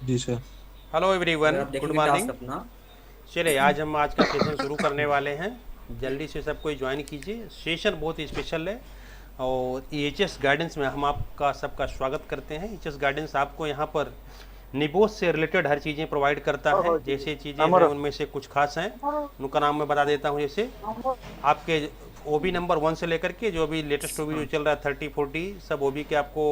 जी sir. Hello अगर everyone, आप good देखेंगे टास्क मॉर्निंग। अपना। चलिए, आज हम आज का सेशन शुरू करने वाले हैं। जल्दी से सब कोई ज्वाइन कीजिए। सेशन बहुत ही स्पेशल है और एच गाइडेंस में हम आपका सबका स्वागत करते हैं। एच गाइडेंस आपको यहाँ पर निबोस से रिलेटेड हर चीज़ें प्रोवाइड करता है। जैसे चीज़ें हैं उनमें से कुछ खास हैं, उनका नाम मैं बता देता हूँ। जैसे आपके ओबी नंबर 1 से लेकर के जो भी लेटेस्ट ओबी जो हाँ। चल रहा है 30-40 सब ओबी के आपको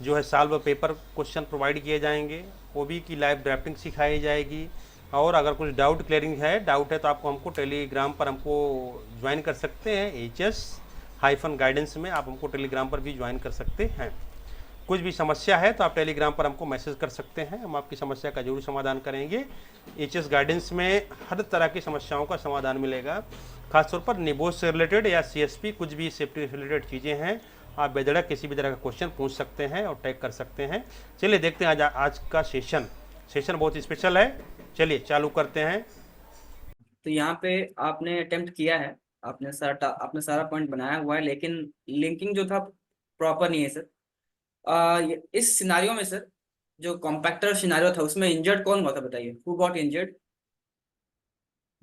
जो है सॉल्व पेपर क्वेश्चन प्रोवाइड किए जाएंगे। ओबी की लाइव ड्राफ्टिंग सिखाई जाएगी। और अगर कुछ डाउट क्लियरिंग है, डाउट है तो आपको हमको टेलीग्राम पर हमको ज्वाइन कर सकते हैं। HS-गाइडेंस में आप हमको टेलीग्राम पर भी ज्वाइन कर सकते हैं। कुछ भी समस्या है तो आप टेलीग्राम पर हमको मैसेज कर सकते हैं, हम आपकी समस्या का जरूर समाधान करेंगे। HS-गाइडेंस में हर तरह की समस्याओं का समाधान मिलेगा। खासतौर पर निबोस से रिलेटेड या CSP कुछ भी सेफ्टी से रिलेटेड चीज़ें हैं, आप बेधड़क किसी भी तरह का क्वेश्चन पूछ सकते हैं और टैग कर सकते हैं। चलिए देखते हैं आज का सेशन। सेशन बहुत ही स्पेशल है। चलिए चालू करते हैं। तो यहाँ पे आपने अटेम्प्ट किया है। आपने सारा पॉइंट बनाया हुआ है, लेकिन लिंकिंग जो था प्रॉपर नहीं है सर। इस सिनारियो में सर, जो कॉम्पैक्टर सिनारियो था उसमें इंजर्ड कौन हुआ था बताइए, हु गॉट इंजर्ड?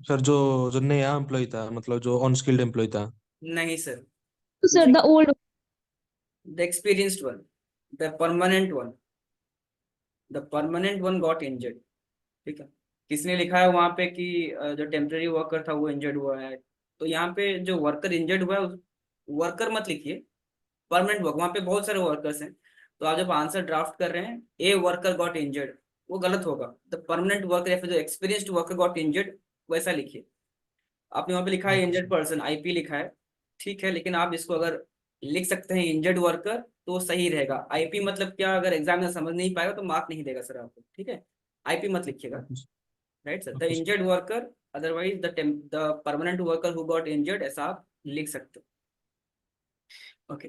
सर जो जो नया एम्प्लॉय था, मतलब जो अनस्किल्ड एम्प्लॉय था। नहीं sir. Sir, the old. The experienced one, the permanent one, the permanent one got injured. ठीक है। किसने लिखा है वहां पे कि जो टेम्पररी वर्कर था वो इंजर्ड हुआ है? तो यहाँ पे जो वर्कर इंजर्ड हुआ है, वर्कर मत लिखिए, परमानेंट वर्क। वहां पे बहुत सारे वर्कर्स हैं, तो आप जब आंसर ड्राफ्ट कर रहे हैं ए वर्कर गॉट इंजर्ड, वो गलत होगा। द परमानेंट वर्कर या फिर जो एक्सपीरियंस्ड वर्कर गॉट इंजर्ड, वैसा लिखिए। आपने वहां पे लिखा है okay injured sir. Person, IP लिखा है। ठीक है, लेकिन आप इसको अगर लिख सकते हैं इंजर्ड वर्कर तो वो सही रहेगा। आईपी मतलब क्या, अगर एग्जाम में समझ नहीं पाएगा तो मार्क नहीं देगा सर आपको। ठीक है, आईपी मत लिखिएगा। Okay sir. Right sir, the okay sir. Injured worker, otherwise the permanent worker who got injured, ऐसा आप लिख सकते हो। ओके।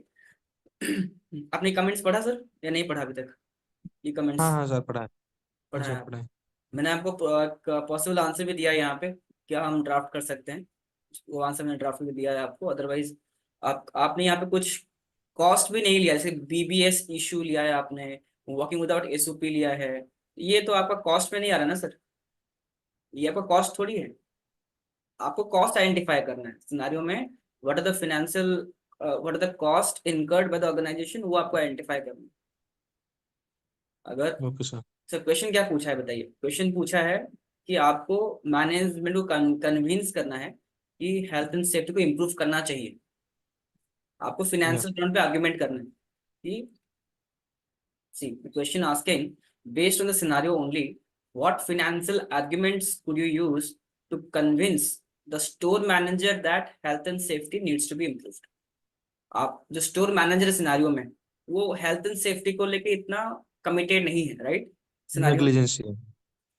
आपने कमेंट्स पढ़ा सर या नहीं पढ़ा अभी तक? ये हाँ कमेंट्स हाँ सर, पढ़ा है। हाँ पढ़ा है सर, आप? पढ़ा है। मैंने आपको पॉसिबल आंसर भी दिया है यहाँ पे, क्या हम ड्राफ्ट कर सकते हैं। वो आंसर मैंने ड्राफ्ट में दिया है आपको। अदरवाइज आपने यहाँ पे कुछ कॉस्ट भी नहीं लिया, जैसे बीबीएस इशू लिया है आपने, वर्किंग विदाउट एसओपी लिया है। ये तो आपका कॉस्ट में नहीं आ रहा ना सर, ये आपका कॉस्ट थोड़ी है। आपको कॉस्ट आइडेंटिफाई करना है सिनारियो में। What are the financial, what are the cost incurred by the organisation, वो आपको आइडेंटिफाई करना है। अगर ओके सर। सर क्वेश्चन क्या पूछा है बताइए, क्वेश्चन पूछा है कि आपको मैनेजमेंट को कन्विंस करना है कि हेल्थ एंड सेफ्टी को इम्प्रूव करना चाहिए। आपको या फिनेंशियल टर्म पे आर्ग्यूमेंट करना है कि see the question asking, based on the scenario only, what financial arguments could you use to convince the store manager that health and safety needs to be improved. आप जो store manager scenario में, वो health and safety को लेके इतना committed नहीं है, right? Scenario negligence है।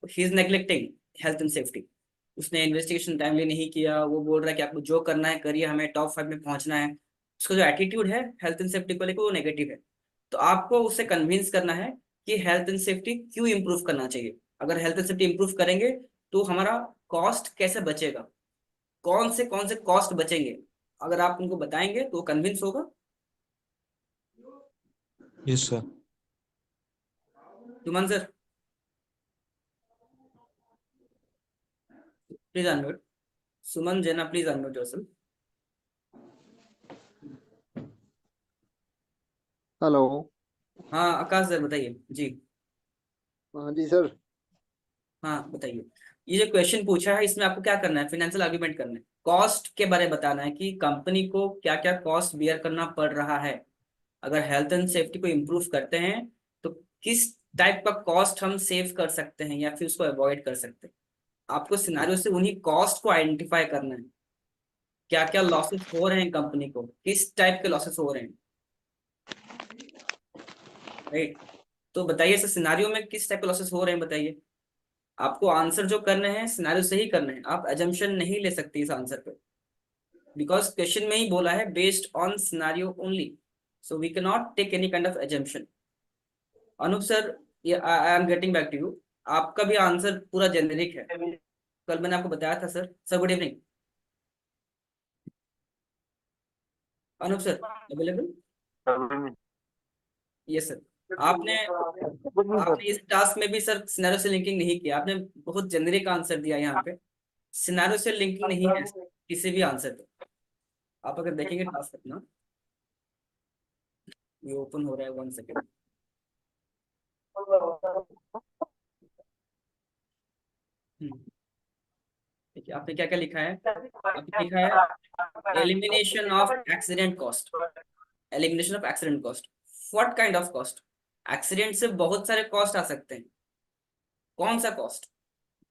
He is neglecting health and safety. उसने इन्वेस्टिगेशन टाइमली नहीं किया, वो बोल रहा है कि आपको जो करना है करिए, हमें टॉप 5 में पहुंचना है। उसका जो एटीट्यूड है हेल्थ एंड सेफ्टी को लेकर वो नेगेटिव है। तो आपको उससे कन्विंस करना है कि हेल्थ एंड सेफ्टी क्यों इंप्रूव करना चाहिए। अगर हेल्थ एंड सेफ्टी इंप्रूव करेंगे तो हमारा कॉस्ट कैसे बचेगा, कौन से कॉस्ट बचेंगे, अगर आप उनको बताएंगे तो वो कन्विंस होगा। Yes sir. Suman sir, please unmute. Suman Jena, please unmute yourself. Hello. हाँ आकाश सर बताइए जी। हाँ जी सर। हाँ बताइए। ये जो क्वेश्चन पूछा है इसमें आपको क्या करना है, फाइनेंशियल आर्ग्यूमेंट करना है, कॉस्ट के बारे में बताना है कि कंपनी को क्या क्या कॉस्ट बियर करना पड़ रहा है। अगर हेल्थ एंड सेफ्टी को इम्प्रूव करते हैं तो किस टाइप का कॉस्ट हम सेव कर सकते हैं या फिर उसको अवॉइड कर सकते हैं। आपको सिनारियो से उन्हीं कॉस्ट को आइडेंटिफाई करना है, क्या क्या लॉसेस हो रहे हैं कंपनी को, किस टाइप के लॉसेस हो रहे हैं। राइट, तो बताइए सर सिनारियो में किस टाइप के लॉसेस हो रहे हैं बताइए। आपको आंसर जो करने हैं सिनेरियो से ही करने हैं, आप एजम्पशन नहीं ले सकते इस आंसर पे, बिकॉज क्वेश्चन में ही बोला है based on scenario only, so we can not take any kind of assumption. Anoop sir, yeah I am getting back to you. आपका भी आंसर पूरा जेनेरिक है, कल मैंने आपको बताया था sir. Sir good evening. Anoop sir available? Yes sir. आपने आपने इस टास्क में भी सर सिनेरियो से लिंकिंग नहीं किया, आपने बहुत जेनरिक आंसर दिया यहाँ पे। सिनेरियो से लिंकिंग नहीं है किसी भी आंसर पे। आप अगर देखेंगे टास्क अपना, ये ओपन हो रहा है, 1 सेकेंड। देखिए आपने क्या क्या लिखा है। आपने लिखा है elimination of accident cost. Elimination of accident cost, what kind of cost? Accident से बहुत सारे कॉस्ट आ सकते हैं, कौन सा कॉस्ट?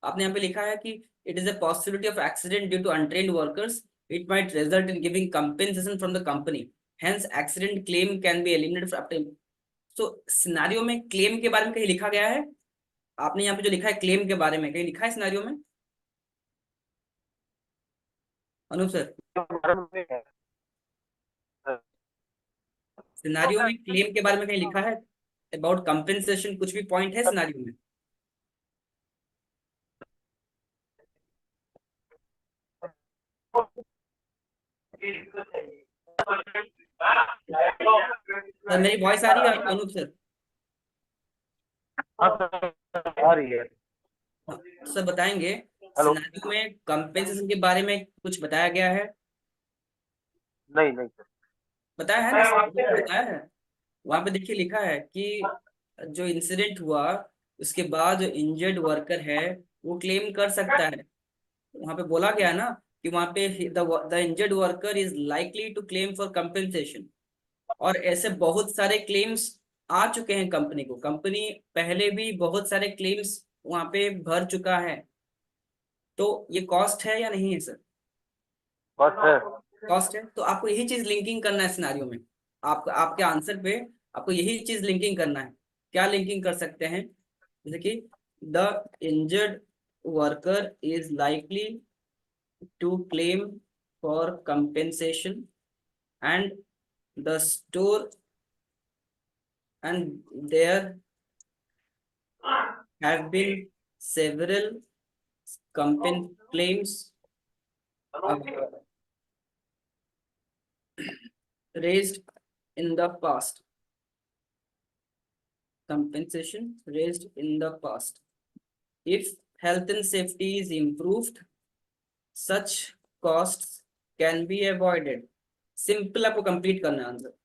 आपने यहाँ पे लिखा है कि it is a possibility of accident due to untrained workers, it might result in giving compensation from the company, hence accident claim can be eliminated after. तो सिनारियो में क्लेम के बारे में कहीं लिखा गया है? आपने यहाँ पे जो लिखा है क्लेम के बारे में, कहीं लिखा है सिनारियो में? अनूप सर, सिनारियो में क्लेम के बारे में कहीं लिखा है अबाउट कंपेंसेशन? कुछ भी पॉइंट है सिनारियो में? सर मेरी वॉइस आ रही है अनूप सर? आ रही है। हाँ, सर बताएंगे हेलो। सिनारियो में कंपेंसेशन के बारे में कुछ बताया गया है? नहीं नहीं सर। बताया है ना सर, बताया है। वहां पे देखिए लिखा है कि जो इंसिडेंट हुआ उसके बाद जो इंजर्ड वर्कर है वो क्लेम कर सकता है। वहां पे बोला गया ना कि वहां पे the injured worker is likely to claim for compensation. और ऐसे बहुत सारे क्लेम्स आ चुके हैं कंपनी को, कंपनी पहले भी बहुत सारे क्लेम्स वहां पे भर चुका है। तो ये कॉस्ट है या नहीं है सर? बस है। कॉस्ट है, तो आपको यही चीज लिंकिंग करना है सिनारियो में। आपके आंसर पे आपको यही चीज लिंकिंग करना है। क्या लिंकिंग कर सकते हैं? जैसे कि the injured worker is likely to claim for compensation and the store and there have been several claims uh, raised in the past. Compensation raised in the past. If health and safety is improved, such costs can be avoided. Simple आपको complete करना है answer.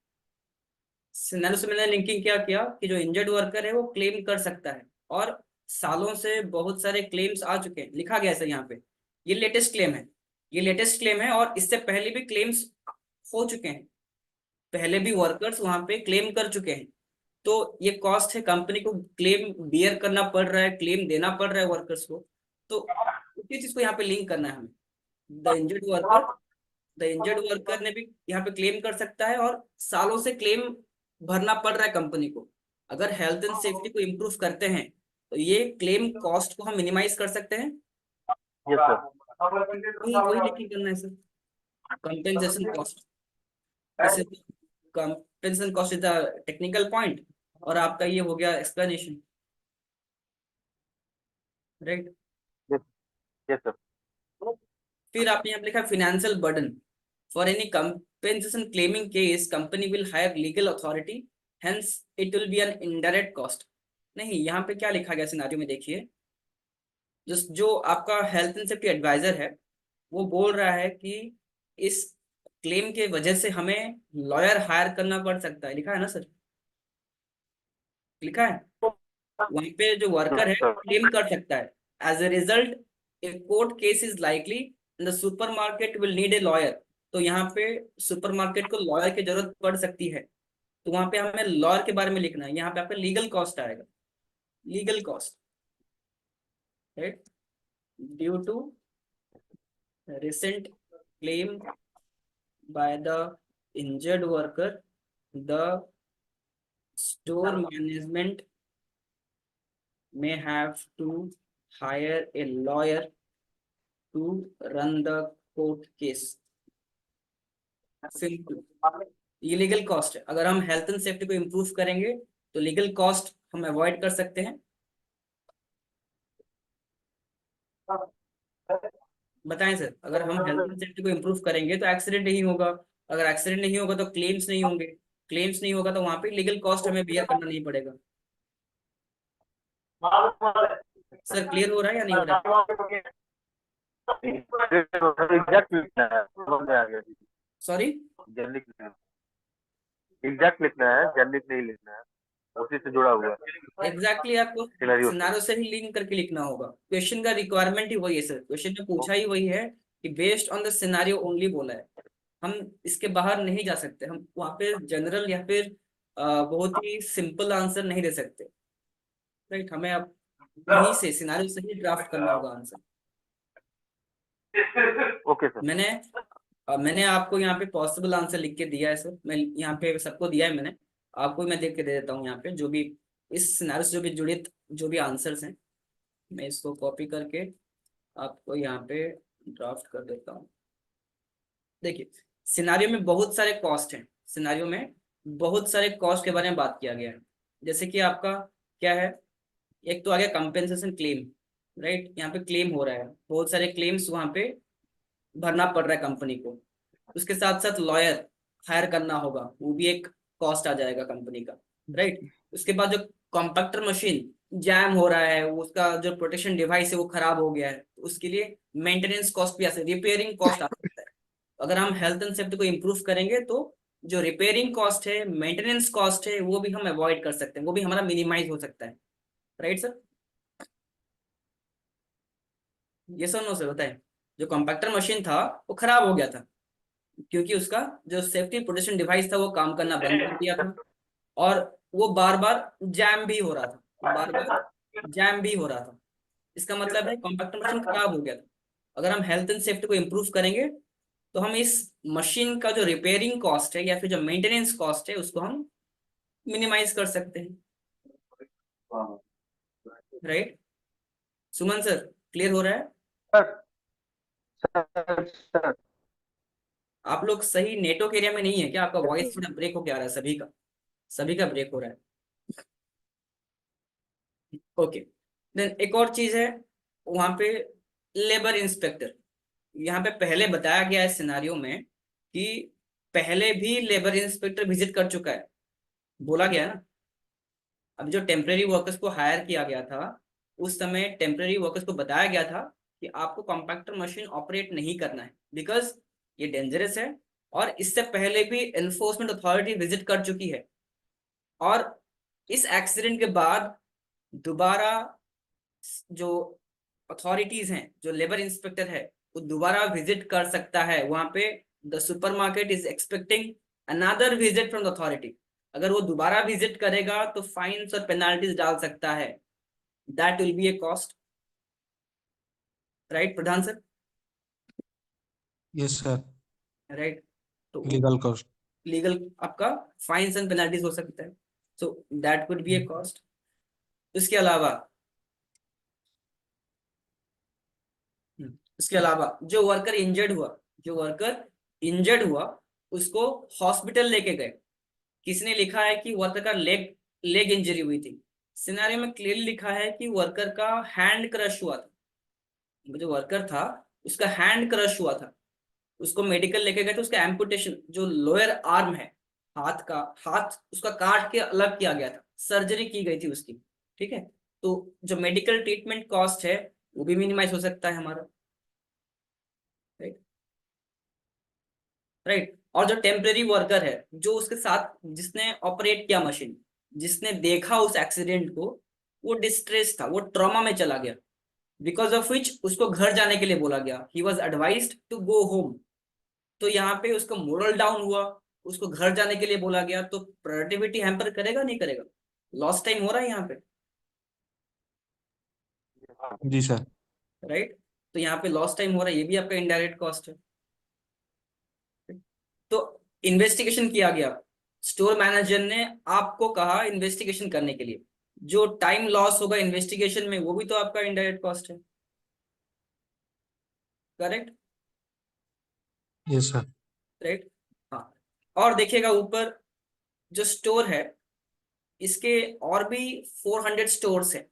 Scenario से मैंने linking क्या किया कि जो injured worker है वो क्लेम कर सकता है, और सालों से बहुत सारे क्लेम्स आ चुके हैं, लिखा गया है यहाँ पे। ये लेटेस्ट क्लेम है, ये लेटेस्ट क्लेम है, और इससे पहले भी क्लेम्स हो चुके हैं, पहले भी वर्कर्स वहां पे क्लेम कर चुके हैं। तो ये कॉस्ट है, कंपनी को क्लेम बियर करना पड़ रहा है, क्लेम देना पड़ रहा है वर्कर्स को। तो उसी चीज को यहाँ पे लिंक करना है हमें। द इंजर्ड वर्कर ने भी यहाँ पे क्लेम कर सकता है, और सालों से क्लेम भरना पड़ रहा है कंपनी को। अगर हेल्थ एंड सेफ्टी को इम्प्रूव करते हैं तो ये क्लेम कॉस्ट को हम मिनिमाइज कर सकते हैं। Yes sir. वही लिखिंग करना है sir, compensation cost. Compensation cost is the technical point, और आपका ये हो गया एक्सप्लेनेशन, राइट। Yes sir. फिर आपने यहाँ पे लिखा financial burden for any compensation claiming case, company will hire legal authority, hence it will be an indirect cost. नहीं, यहाँ पे क्या लिखा गया सिनारियो में देखिए, जो आपका हेल्थ एंड सेफ्टी एडवाइजर है वो बोल रहा है कि इस क्लेम के वजह से हमें लॉयर हायर करना पड़ सकता है। लिखा है ना सर, लिखा है वहीं पे जो वर्कर है क्लेम कर सकता है। As a result a court case is likely, the supermarket will need a lawyer. तो यहाँ पे सुपरमार्केट को लॉयर की जरूरत पड़ सकती है, तो वहां पे हमें लॉयर के बारे में लिखना है। यहाँ पे आपका लीगल कॉस्ट आएगा, legal cost, right, due to recent claim by the injured worker, the store management may have to hire a lawyer to run the court case. Simple. ये लीगल कॉस्ट है। अगर हम हेल्थ एंड सेफ्टी को improve करेंगे तो legal cost हम avoid कर सकते हैं। बताएं सर, अगर हम हेल्थ एंड सेफ्टी को इम्प्रूव करेंगे तो एक्सीडेंट नहीं होगा, अगर एक्सीडेंट नहीं होगा तो क्लेम्स नहीं होंगे, क्लेम्स नहीं होगा तो वहां पे लीगल कॉस्ट हमें बियर करना नहीं पड़ेगा। सर क्लियर हो रहा है या नहीं हो रहा है? एग्जैक्ट लिखना है, समझ में आ गया। सॉरी। जनरिक लिखना है, एग्जैक्ट लिखना है, जनरिक नहीं लिखना है, उसी से जुड़ा हुआ है एग्जैक्टली आपको सिनेरियो से। सिनारियो से ही लिंक करके लिखना होगा। क्वेश्चन का रिक्वायरमेंट ही वही है सर, क्वेश्चन में पूछा ही वही है कि based on the scenario only बोला है। हम इसके बाहर नहीं जा सकते, हम वहाँ पे जनरल या फिर बहुत ही सिंपल आंसर नहीं दे सकते। राइट, हमें अब यहीं से सिनारियो से ही ड्राफ्ट करना होगा आंसर। Okay sir. मैंने आपको यहाँ पे पॉसिबल आंसर लिख के दिया है सर, मैं यहाँ पे सबको दिया है मैंने, आपको मैं देख के दे देता हूँ यहाँ पे जो भी इस सिनारियो से जो भी जुड़े जो भी आंसर्स हैं, मैं इसको कॉपी करके आपको यहाँ पे ड्राफ्ट कर देता हूँ। देखिए, सिनारियो में बहुत सारे कॉस्ट हैं, सिनारियो में बहुत सारे कॉस्ट के बारे में बात किया गया है। जैसे कि आपका क्या है, एक तो आ गया कंपेंसेशन क्लेम। राइट, यहाँ पे क्लेम हो रहा है, बहुत सारे क्लेम्स वहाँ पे भरना पड़ रहा है कंपनी को। उसके साथ साथ लॉयर हायर करना होगा, वो भी एक कॉस्ट आ जाएगा कंपनी का। राइट, उसके बाद जो कॉम्पैक्टर मशीन जैम हो रहा है, वो उसका जो प्रोटेक्शन डिवाइस है वो खराब हो गया है, तो उसके लिए मेंटेनेंस कॉस्ट भी आ सकती है, रिपेयरिंग कॉस्ट आ सकता है। अगर हम हेल्थ एंड सेफ्टी को इम्प्रूव करेंगे तो जो रिपेयरिंग कॉस्ट है, मेंटेनेंस कॉस्ट है, वो भी हम अवॉइड कर सकते हैं, वो भी हमारा मिनिमाइज हो सकता है। राइट सर, ये सर नो सर बताएं। जो कॉम्पैक्टर मशीन था वो खराब हो गया था क्योंकि उसका जो सेफ्टी प्रोटेक्शन डिवाइस था वो काम करना बंद कर दिया था, और वो बार बार जैम भी हो रहा था, बार बार जैम भी हो रहा था। इसका मतलब है कॉम्पैक्टर मशीन खराब हो गया था। अगर हम हेल्थ एंड सेफ्टी को इम्प्रूव करेंगे तो हम इस मशीन का जो रिपेयरिंग कॉस्ट है या फिर जो मेंटेनेंस कॉस्ट है उसको हम मिनिमाइज कर सकते हैं। राइट, सुमन सर क्लियर हो रहा है? सर आप लोग सही नेटवर्क एरिया में नहीं है क्या? आपका वॉइस थोड़ा ब्रेक होके आ रहा है, सभी का ब्रेक हो रहा है। ओके, देन एक और चीज है वहां पे, लेबर इंस्पेक्टर। यहाँ पे पहले बताया गया है सिनारियो में कि पहले भी लेबर इंस्पेक्टर विजिट कर चुका है, बोला गया ना। अब जो टेम्परेरी वर्कर्स को हायर किया गया था उस समय टेम्परेरी वर्कर्स को बताया गया था कि आपको कॉम्पैक्टर मशीन ऑपरेट नहीं करना है बिकॉज ये डेंजरस है, और इससे पहले भी एनफोर्समेंट अथॉरिटी विजिट कर चुकी है। और इस एक्सीडेंट के बाद दोबारा जो अथॉरिटीज हैं, जो लेबर इंस्पेक्टर है, वो दोबारा विजिट कर सकता है वहां पे। The supermarket is expecting another visit from the authority. अगर वो दोबारा विजिट करेगा तो फाइन्स और पेनाल्टीज डाल सकता है, that will be A cost. Right Pradhan sir? Yes sir. Right, तो लीगल कॉस्ट। लीगल आपका फाइन्स एंड पेनाल्टीज हो सकता है, so that could be A cost. इसके अलावा इसके अलावा जो वर्कर इंजर्ड हुआ उसको हॉस्पिटल लेके गए। किसने लिखा है कि वर्कर का लेग लेग इंजरी हुई थी? सिनारियो में क्लियरली लिखा है कि वर्कर का हैंड क्रश हुआ था। जो वर्कर था उसका हैंड क्रश हुआ था, उसको मेडिकल लेके गए तो उसका एम्पुटेशन, जो लोअर आर्म है, हाथ उसका काट के अलग किया गया था, सर्जरी की गई थी उसकी। ठीक है, तो जो मेडिकल ट्रीटमेंट कॉस्ट है वो भी मिनिमाइज हो सकता है हमारा। राइट राइट, और जो टेम्परेरी वर्कर है, जो उसके साथ जिसने ऑपरेट किया मशीन, जिसने देखा उस एक्सीडेंट को, वो डिस्ट्रेस था, वो ट्रॉमा में चला गया, बिकॉज ऑफ विच उसको घर जाने के लिए बोला गया, he was advised to go home. तो यहाँ पे उसका मोरल डाउन हुआ, उसको घर जाने के लिए बोला गया, तो प्रोडक्टिविटी हैम्पर करेगा नहीं करेगा? लॉस टाइम हो रहा है यहाँ पे। जी सर। राइट, तो यहाँ पे लॉस टाइम हो रहा है, ये भी आपका इनडायरेक्ट कॉस्ट है। तो इन्वेस्टिगेशन किया गया, स्टोर मैनेजर ने आपको कहा इन्वेस्टिगेशन करने के लिए, जो टाइम लॉस होगा इन्वेस्टिगेशन में वो भी तो आपका इनडायरेक्ट कॉस्ट है। करेक्ट? Yes sir. राइट, हाँ। और देखिएगा ऊपर जो स्टोर है, इसके और भी 400 स्टोर्स हैं।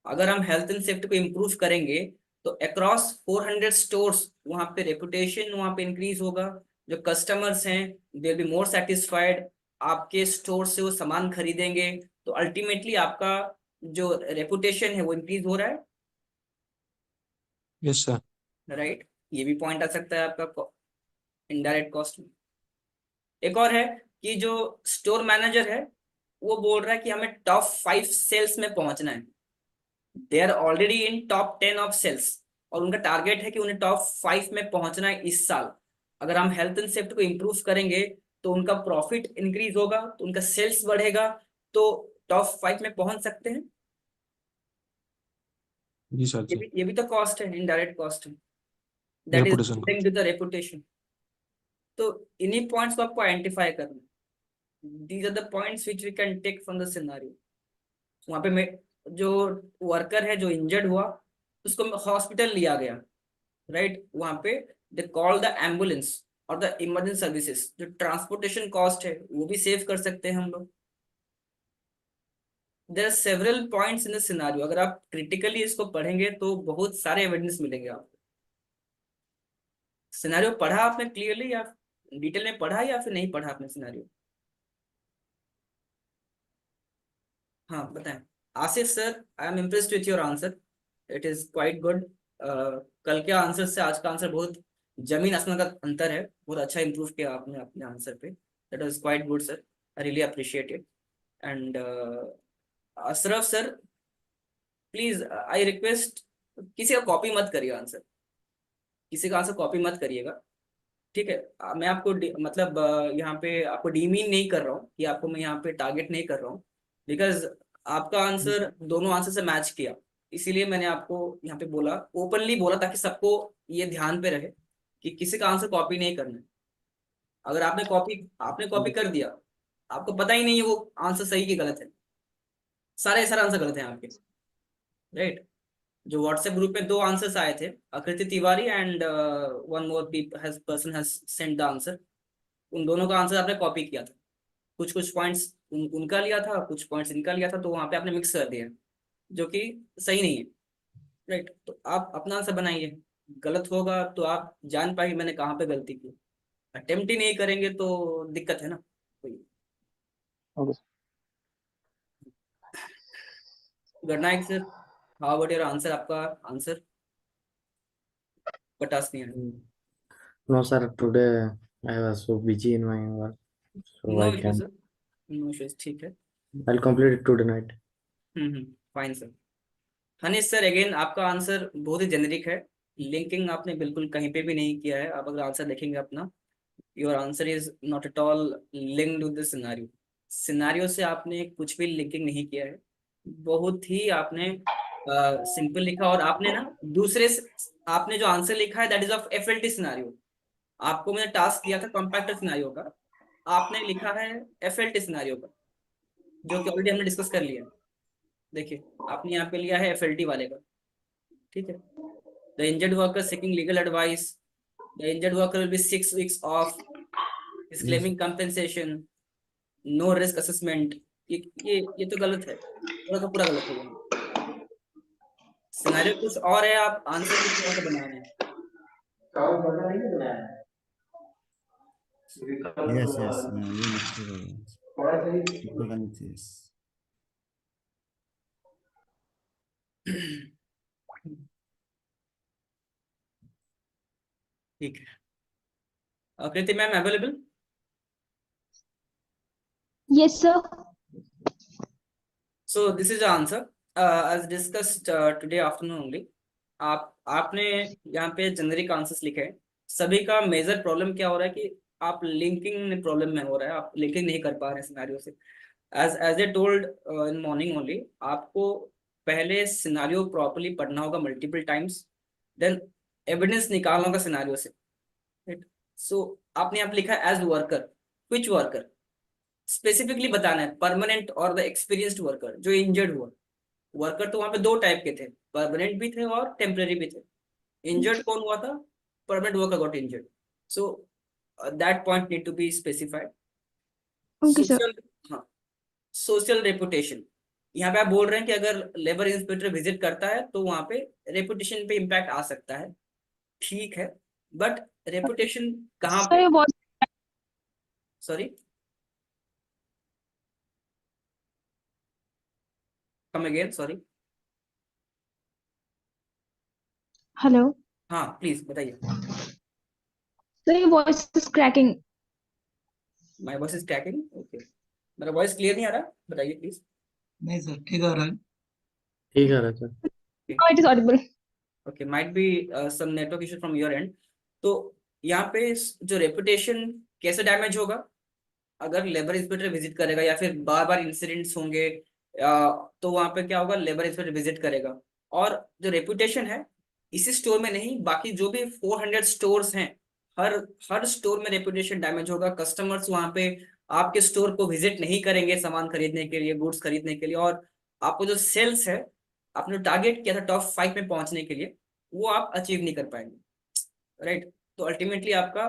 अगर हम हेल्थ एंड सेफ्टी को इम्प्रूव करेंगे तो अक्रॉस 400 स्टोर्स वहां पे रेपुटेशन वहां पे इंक्रीज होगा, जो कस्टमर्स हैं they will be more satisfied, आपके स्टोर से वो सामान खरीदेंगे, तो अल्टीमेटली आपका जो रेपुटेशन है वो इंक्रीज हो रहा है, यस सर। राइट। ये भी पॉइंट आ सकता है आपका इनडायरेक्ट कॉस्ट में। एक और है कि जो स्टोर मैनेजर है वो बोल रहा है कि हमें टॉप 5 सेल्स में पहुंचना है। They are already in top 10 of sales, और उनका टारगेट है कि उन्हें टॉप 5 में पहुंचना है इस साल। अगर हम हेल्थ एंड सेफ्टी को इम्प्रूव करेंगे तो उनका प्रॉफिट इंक्रीज होगा, तो उनका सेल्स बढ़ेगा, तो टॉप 5 में पहुंच सकते हैं। जी सर जी। ये भी तो कॉस्ट है, इनडायरेक्ट कॉस्ट है, that is reputation linked to the reputation. तो इन्हीं पॉइंट्स को आपको आइडेंटिफाई करना। These are the points which we can take from the scenario. वहां पे जो वर्कर है जो इंजर्ड हुआ, उसको हॉस्पिटल लिया गया, राइट। वहां पे दे कॉल द एम्बुलेंस और द इमरजेंसी सर्विसेज। जो ट्रांसपोर्टेशन कॉस्ट है वो भी सेव कर सकते हैं हम लोग। There are several points in the scenario. अगर आप क्रिटिकली इसको पढ़ेंगे तो बहुत सारे एविडेंस मिलेंगे आपको। सिनेरियो पढ़ा आपने क्लियरली, या डिटेल में पढ़ा, या फिर नहीं पढ़ा आपने सिनेरियो? हाँ बताएं। Asif sir, I am impressed with your answer, it is quite good. कल के आंसर से आज का आंसर बहुत जमीन आसमान का अंतर है। बहुत अच्छा इंप्रूव किया आपने अपने आंसर पे, that was quite good sir, I really appreciate it. And Ashraf sir, please I request, किसी का कॉपी मत करिए आंसर, किसी का आंसर कॉपी मत करिएगा, ठीक है। मैं आपको मतलब यहाँ पे आपको डीमीन नहीं कर रहा हूँ, कि आपको मैं यहाँ पे टारगेट नहीं कर रहा हूँ, बिकॉज आपका आंसर दोनों आंसर से मैच किया, इसीलिए मैंने आपको यहाँ पे बोला, ओपनली बोला, ताकि सबको ये ध्यान पे रहे कि किसी का आंसर कॉपी नहीं करना है। अगर आपने कॉपी कर दिया, आपको पता ही नहीं है वो आंसर सही कि गलत है, सारे आंसर गलत हैं आपके, राइट। जो व्हाट्सएप ग्रुप में 2 आंसर्स आए थे, आकृति Tiwari and one more person has send the answer, उन दोनों का आंसर आपने कॉपी किया था। कुछ कुछ पॉइंट्स उनका लिया था, कुछ पॉइंट्स इनका लिया था, तो वहां पे आपने मिक्स कर दिया, जो कि सही नहीं है, राइट। तो आप अपना आंसर बनाइए, गलत होगा तो आप जान पाएंगे मैंने कहाँ पे गलती की। अटेम्प्ट ही नहीं करेंगे तो दिक्कत है ना। Okay. Good night sir, how about your answer? आपका आंसर पटास नहीं है। No, sir. Today I was so busy in my work, so no I issue can. Sir, no issue, ठीक है। I'll complete it today night. Fine sir. Hanish sir, again आपका answer बहुत ही generic है, लिंकिंग आपने बिल्कुल कहीं पे भी नहीं किया है। आप अगर आंसर देखेंगे अपना, your answer is not at all linked with the scenario. Scenario से आपने कुछ भी लिंकिंग नहीं किया है, बहुत ही आपने सिंपल लिखा। और आपने ना आपने जो आंसर लिखा है that is of FLT scenario. आपको मैंने टास्क दिया था कॉम्पैक्टर सिनेरियो का, आपने लिखा है एफएलटी सिनेरियो का, जो कि ऑलरेडी हमने डिस्कस कर लिया है। देखिए आपने यहाँ पे लिया है एफएलटी वाले का, ठीक है। The injured worker seeking legal advice, the injured worker will be 6 weeks of, is Yes. claiming compensation, no risk assessment। ये तो गलत है, पूरा का पूरा गलत है। सिनेरियो कुछ और है, आप आंसर कुछ और बना रहे हैं। Yes, yes. Yes. ठीक है, Kriti ma'am available? Yes, sir. So this is the answer as discussed today afternoon only। आपने यहाँ पे जेनरिक आंसर्स लिखे हैं। सभी का मेजर प्रॉब्लम क्या हो रहा है कि आप लिंकिंग प्रॉब्लम में हो रहा है, आप लिंकिंग नहीं कर पा रहे हैं सिनेरियो से। As a told in morning only, आपको पहले सिनेरियो प्रॉपर्ली पढ़ना होगा मल्टीपल टाइम्स, देन एविडेंस निकालना होगा सिनेरियो से, राइट। सो आपने यहाँ पे लिखा है एज वर्कर, विच वर्कर स्पेसिफिकली बताना है, परमानेंट और द एक्सपीरियंस्ड वर्कर जो इंजर्ड हुआ। वर्कर तो वहां पे 2 टाइप के थे, परमानेंट भी थे और टेम्पररी भी थे। इंजर्ड कौन हुआ था? Permanent worker got injured. So that point need to be specified. Okay, sir. Social, हाँ, सोशल रेपुटेशन, यहाँ पे आप बोल रहे हैं कि अगर लेबर इंस्पेक्टर विजिट करता है तो वहां पे रेपुटेशन पे इम्पैक्ट आ सकता है, ठीक है, बट रेपुटेशन कहाँ Sir, पे? what? Sorry, come again, sorry. Hello. हाँ प्लीज बताइए। So your voice is cracking. My voice is cracking, okay. मेरा वॉइस क्लियर नहीं आ रहा, बताइए प्लीज। नहीं सर, ठीक आ रहा है। ठीक है sir. Oh, it is audible. Okay, might be some network issue from your end. तो यहाँ पे जो रेपुटेशन कैसे डैमेज होगा, अगर लेबर इंस्पेक्टर विजिट करेगा या फिर बार बार इंसिडेंट्स होंगे, तो वहां पे क्या होगा, लेबर इंस्पेक्टर विजिट करेगा। और जो रेपुटेशन है, इसी स्टोर में नहीं, बाकी जो भी 400 स्टोर्स हैं, हर हर स्टोर में रेपुटेशन डैमेज होगा। कस्टमर्स वहां पे आपके स्टोर को विजिट नहीं करेंगे सामान खरीदने के लिए, गुड्स खरीदने के लिए, और आपको जो सेल्स है, आपने जो टारगेट किया था टॉप 5 में पहुंचने के लिए, वो आप अचीव नहीं कर पाएंगे, राइट। तो अल्टीमेटली आपका,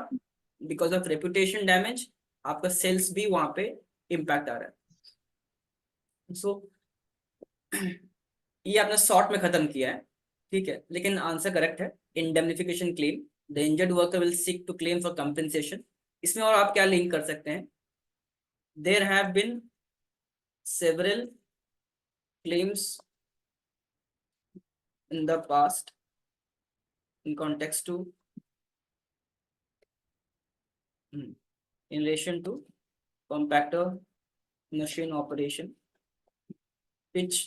बिकॉज ऑफ रेपुटेशन डैमेज, आपका सेल्स भी वहां पे इम्पैक्ट आ रहा है। सो ये आपने शॉर्ट में खत्म किया है, ठीक है, लेकिन आंसर करेक्ट है। Indemnification claim, the injured worker will seek to claim for compensation. इसमें और आप क्या लिंक कर सकते हैं, there have been several claims in the past in context to in relation to compactor machine operation, which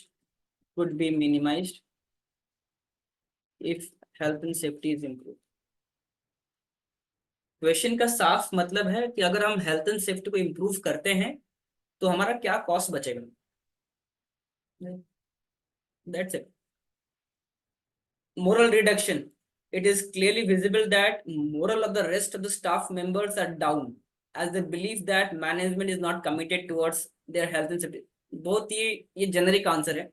could be minimized if health and safety is improved. Question का साफ मतलब है कि अगर हम हेल्थ एंड सेफ्टी को improve करते हैं तो हमारा क्या कॉस्ट बचेगा, that's it. Moral reduction, it is clearly visible that moral of the rest of the staff members are down as they believe that management is not committed towards their health and safety. बहुत ये generic answer है।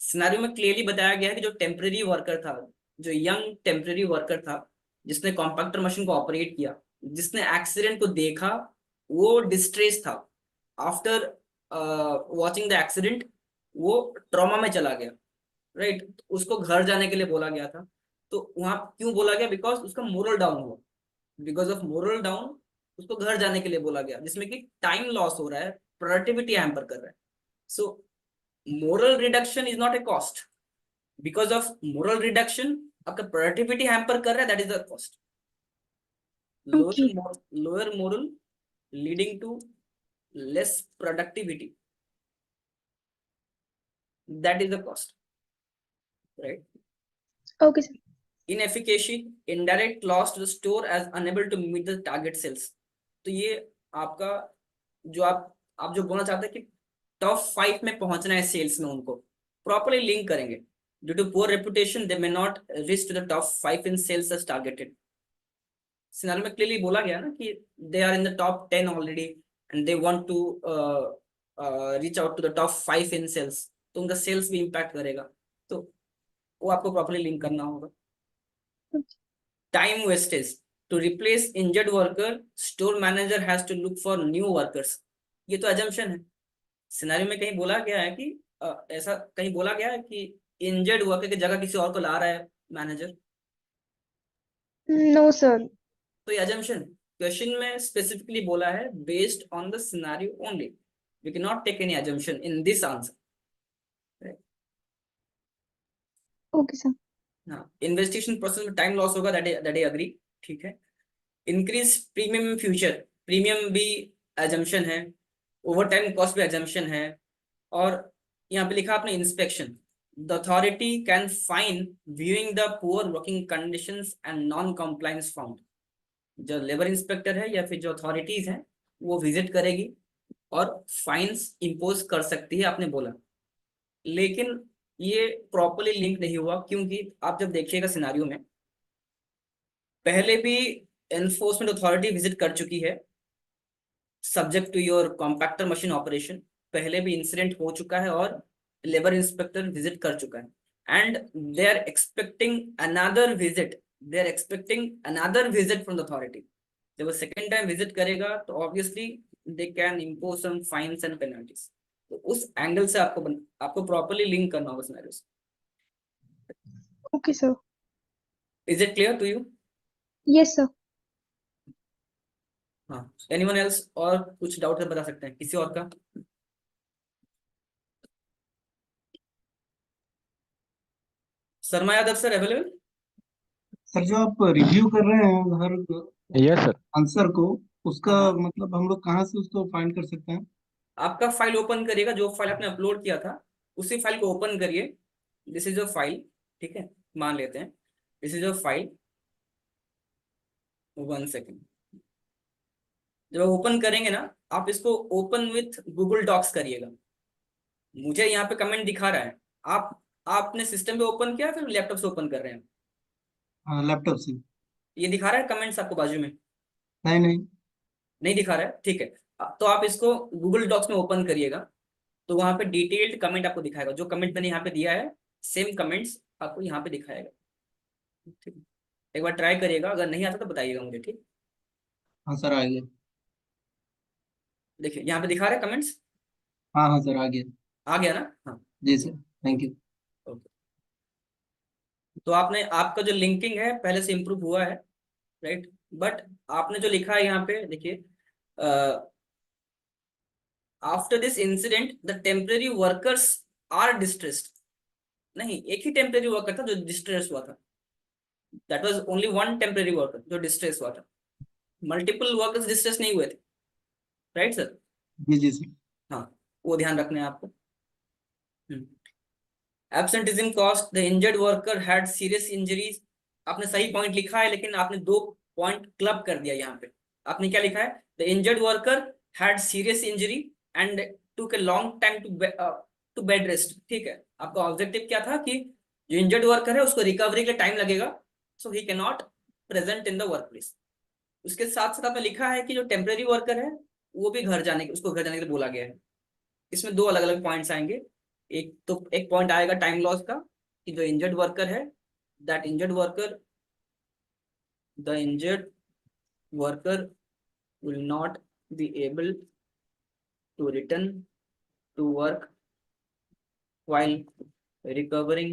Scenario में clearly बताया गया है कि जो temporary worker था, जो यंग टेम्परेरी वर्कर था, जिसने कॉम्पैक्टर मशीन को ऑपरेट किया, जिसने एक्सीडेंट को देखा, वो डिस्ट्रेस था। आफ्टर वॉचिंग द एक्सीडेंट वो ट्रॉमा में चला गया, राइट। उसको घर जाने के लिए बोला गया था। तो वहां क्यों बोला गया, बिकॉज उसका मोरल डाउन हुआ, बिकॉज ऑफ मोरल डाउन उसको घर जाने के लिए बोला गया, जिसमें कि टाइम लॉस हो रहा है, प्रोडक्टिविटी हैम्पर कर रहा है। So moral reduction is not a cost, because of moral reduction आपका प्रोडक्टिविटी हैम्पर कर रहा है, that is the cost. Okay. Lower moral leading to less productivity, that is the cost, right. Okay, sir. Inefficacy, indirect loss to the store as unable to meet the target sales। तो ये आपका जो आप जो बोलना चाहते हैं कि टॉप 5 में पहुंचना है सेल्स में, उनको प्रॉपरली लिंक करेंगे। Due to poor reputation they may not reach to the top 5 in sales as targeted. Scenario में क्लियरली बोला गया ना कि they are in the top 10 already and they want to reach out to the top 5 in sales, तो उनका sales भी impact करेगा। तो वो आपको प्रॉपरली लिंक करना होगा। Time wastage, to replace injured worker store manager has to look for new workers. ये तो अजम्पशन है। सिनेरियो में कहीं बोला गया है कि ऐसा कहीं बोला गया है कि इंजर्ड वर्कर की जगह किसी और को ला रहा है मैनेजर, No, sir. तो ये अजम्पशन। क्वेश्चन में स्पेसिफिकली बोला है based on the scenario only, we can not take any assumption in this answer. Okay, sir. हाँ, इन्वेस्टिगेशन प्रोसेस में टाइम लॉस होगा, दैट आई अग्री, ठीक है। Increase premium in future, premium भी assumption है, ओवर टाइम कॉस्ट भी assumption है। और यहाँ पे लिखा आपने inspection, the authority can fine viewing the poor working conditions and non compliance found. जो लेबर इंस्पेक्टर है या फिर जो अथॉरिटीज हैं वो विजिट करेगी और फाइन्स इंपोज कर सकती है, आपने बोला। लेकिन ये प्रॉपरली लिंक नहीं हुआ, क्योंकि आप जब देखिएगा सिनारियो में, पहले भी एनफोर्समेंट अथॉरिटी विजिट कर चुकी है subject to your compactor machine operation, पहले भी इंसिडेंट हो चुका है और लेबर इंस्पेक्टर विजिट कर चुका है, and they are expecting another visit, they are expecting another visit from the authority. जब वो सेकेंड टाइम विजिट करेगा तो obviously they can impose some fines and penalties. तो उस एंगल से आपको प्रॉपरली लिंक करना होगा सिनेरियो से। Okay, sir. Is it clear to you? Yes, sir. हाँ, एनीवन एल्स? और कुछ डाउट है बता सकते हैं किसी और का? Sharma Yadav sir available? Sir जो आप रिव्यू कर रहे हैं हर यस सर। आंसर को, उसका हाँ, मतलब हम लोग कहाँ से उसको फाइंड कर सकते हैं? आपका फाइल ओपन करिएगा, जो फाइल आपने अपलोड किया था उसी फाइल को ओपन करिए। दिस इज योर फाइल, ठीक है, मान लेते हैं this is your file. 1 second. जब ओपन करेंगे ना, आप इसको ओपन विथ गूगल डॉक्स करिएगा। मुझे यहाँ पे कमेंट दिखा रहा है। आप आपने सिस्टम पे ओपन किया फिर लैपटॉप से ओपन कर रहे हैं? हाँ, लैपटॉप से। ये दिखा रहा है कमेंट्स आपको बाजू में? नहीं नहीं। नहीं दिखा रहा है, ठीक है। तो आप इसको गूगल डॉक्स में ओपन करिएगा, तो वहां पे डिटेल्ड कमेंट आपको दिखाएगा। जो कमेंट मैंने यहाँ पे दिया है सेम कमेंट्स आपको यहाँ पे दिखाएगा, ठीक है। एक बार ट्राई करिएगा, अगर नहीं आता तो बताइएगा मुझे, ठीक। हाँ सर, आ गया। देखिए यहाँ पे दिखा रहा है कमेंट्स। हाँ हाँ सर, आ गया। आ गया ना? हाँ, जी सर, थैंक यू। ओके। तो आपने आपका जो लिंकिंग है पहले से इम्प्रूव हुआ है, राइट। बट आपने जो लिखा है यहाँ पे देखिए, after this incident the temporary workers are distressed. नहीं, एक ही टेम्परेरी वर्कर था जो डिस्ट्रेस हुआ था। That was only one temporary worker जो डिस्ट्रेस हुआ था। मल्टीपल वर्कर्स डिस्ट्रेस नहीं हुए थे, राइट सर? जी जी सर। हाँ, वो ध्यान रखना है आपको। Absenteeism cost the injured worker had serious injuries. आपने सही पॉइंट लिखा है, लेकिन आपने दो पॉइंट क्लब कर दिया यहाँ पे। आपने क्या लिखा है? The injured worker had serious injury and took a long time to bed rest. ठीक है, आपका ऑब्जेक्टिव क्या था कि जो इंजर्ड वर्कर है उसको रिकवरी के लिए टाइम लगेगा, so he can not present in the work place. उसके साथ साथ आपने लिखा है कि जो टेम्परेरी वर्कर है वो भी उसको घर जाने के लिए बोला गया है। इसमें दो अलग अलग पॉइंट्स आएंगे। एक पॉइंट आएगा टाइम लॉस का, कि जो इंजर्ड वर्कर है, that injured worker the injured worker will not be able to return to work while recovering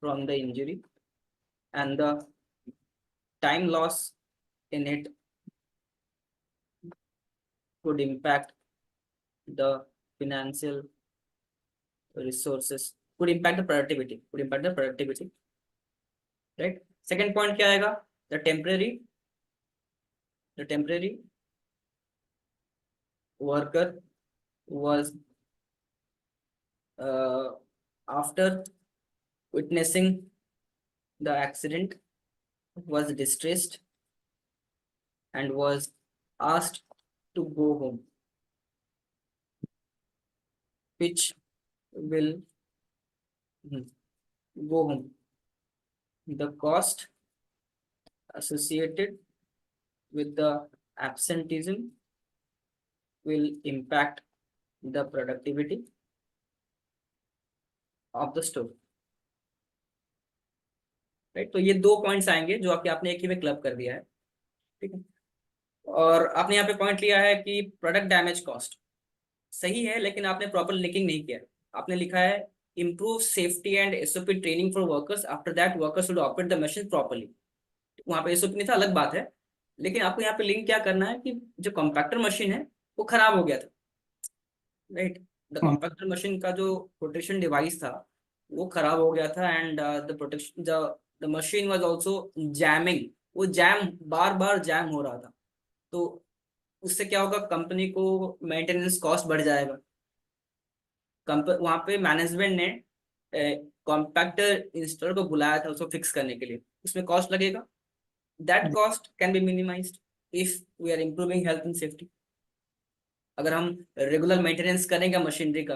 from the injury, and the time loss in it could impact the financial resources, could impact the productivity, right? Second point क्या आएगा? the temporary worker was after witnessing the accident was distressed and was asked to go home, which will go home. The cost associated with the absenteeism will impact the productivity of the store, right. तो ये दो points आएंगे जो आपने एक ही में club कर दिया है, ठीक है। और आपने यहाँ पे पॉइंट लिया है कि प्रोडक्ट डैमेज कॉस्ट सही है, लेकिन आपने प्रॉपर लिंकिंग नहीं किया। आपने लिखा है improve safety and SOP training for workers, after that workers should operate the machine properly. वहां पे एसओपी नहीं था, अलग बात है, लेकिन आपको यहाँ पे लिंक क्या करना है कि जो कॉम्पैक्टर मशीन है वो खराब हो गया था, राइट। द हाँ कॉम्पैक्टर मशीन का जो प्रोटेक्शन डिवाइस था वो खराब हो गया था, and the protection the machine was also jamming. वो बार बार जैम हो रहा था। तो उससे क्या होगा, कंपनी को मेंटेनेंस कॉस्ट बढ़ जाएगा। वहां पे मैनेजमेंट ने कॉम्पैक्टर इंस्टॉलर को बुलाया था उसको फिक्स करने के लिए, उसमें कॉस्ट लगेगा। That cost can be minimised if we are improving health and safety. अगर हम रेगुलर मेंटेनेंस करेंगे मशीनरी का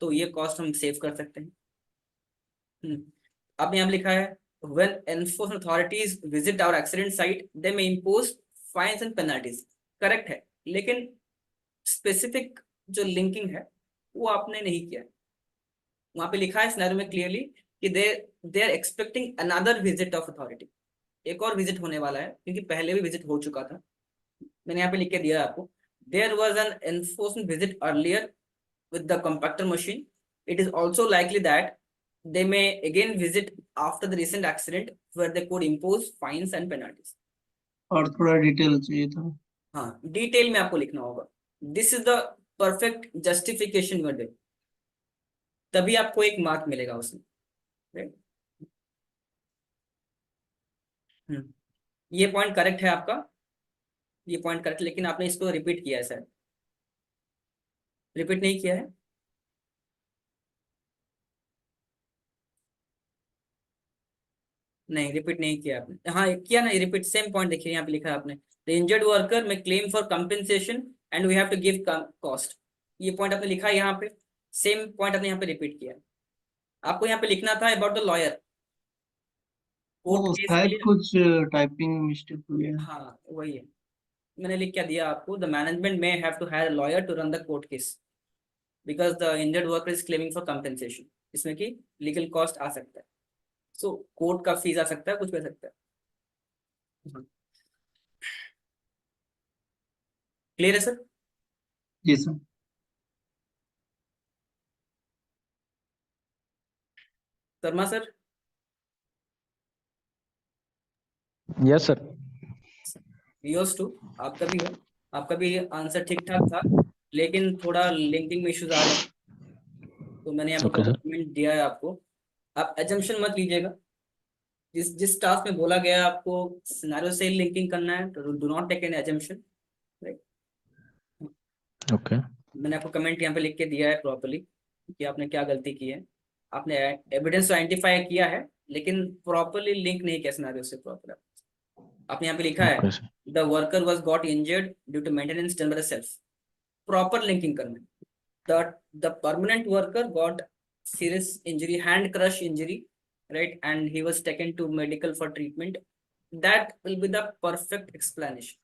तो ये कॉस्ट हम सेव कर सकते हैं। आपने यहाँ लिखा है when enforcement authorities visit our accident site they may impose fines and penalties। Correct है, लेकिन स्पेसिफिक जो लिंकिंग है वो आपने नहीं किया। वहां पे लिखा है सिनेरियो में क्लियरली कि they are expecting another visit of authority. एक और विजिट होने वाला है, क्योंकि पहले भी विजिट हो चुका था। मैंने यहाँ पे लिख के दिया है आपको, there was an enforcement visit earlier with the compactor machine. It is also likely that they may again visit after the recent accident where they could impose fines and penalties. और थोड़ा डिटेल चाहिए था। हाँ, detail में आपको लिखना होगा। This is the perfect justification word, तभी आपको एक मार्क मिलेगा उसमें। राइट। ये पॉइंट करेक्ट है आपका, ये पॉइंट करेक्ट, लेकिन आपने इसको रिपीट किया है सर, रिपीट नहीं किया है। नहीं, रिपीट नहीं किया आपने, हाँ किया ना रिपीट, सेम पॉइंट देखिए यहाँ पे लिखा है आपने, द इंजर्ड वर्कर में claim for compensation and we have to give cost, ये पॉइंट आपने लिखा है यहाँ पे, सेम पॉइंट आपने यहाँ पे रिपीट किया है। आपको यहाँ पे लिखना था अबाउट द लॉयर, कोर्ट वो केस के शायद लिए। कुछ टाइपिंग मिस्टेक हुई है। हाँ वही है, मैंने लिख क्या दिया आपको, the management may have to hire lawyer to run the court case because the injured worker is claiming for compensation, इसमें कि लीगल कॉस्ट आ सकता है, सो कोर्ट का फीस आ सकता है, कुछ भी आ सकता है। क्लियर है सर? जी sir. Sharma sir? Yes sir. Yours too, आपका भी है, आपका भी आंसर ठीक ठाक था, लेकिन थोड़ा लिंकिंग में इश्यूज आ रहे हैं, तो मैंने यहाँ पे ओके सर। कमेंट दिया है आपको। आप एजम्पशन मत लीजिएगा, जिस जिस टास्क में बोला गया है आपको सिनेरियो से लिंकिंग करना है, तो do not take an assumption, right. Okay. मैंने आपको कमेंट यहाँ पे लिख के दिया है प्रॉपर्ली कि आपने क्या गलती की है, आपने एविडेंस तो आइडेंटिफाई किया है लेकिन प्रॉपर्ली लिंक नहीं किया सिनेरियो से प्रॉपर। आपने यहाँ पे लिखा है okay sir. The worker was got injured due to maintenance done by the self, proper linking करना है। The permanent worker got serious injury, hand crush injury, right, and he was taken to medical for treatment, that will be the perfect explanation।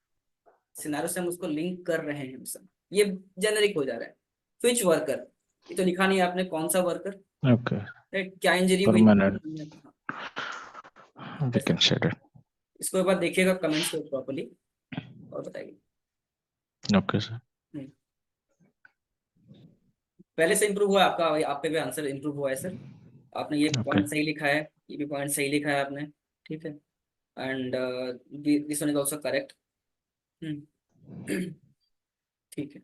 Scenario से हम उसको link कर रहे हैं, हम सब ये जेनरिक हो जा रहा है। विच वर्कर, ये तो लिखा नहीं है आपने कौन सा वर्कर, ओके। राइट, क्या इंजरी हुई परमानेंट, वी थी। Can say that. इसको एक बार देखिएगा कमेंट्स को प्रॉपर्ली और बताइए। Okay sir. पहले से इंप्रूव हुआ है आपका, आप पे भी आंसर इंप्रूव हुआ है सर, आपने ये ओके। पॉइंट सही लिखा है, ये भी पॉइंट सही लिखा है आपने, ठीक है, and this one is also correct. ठीक है।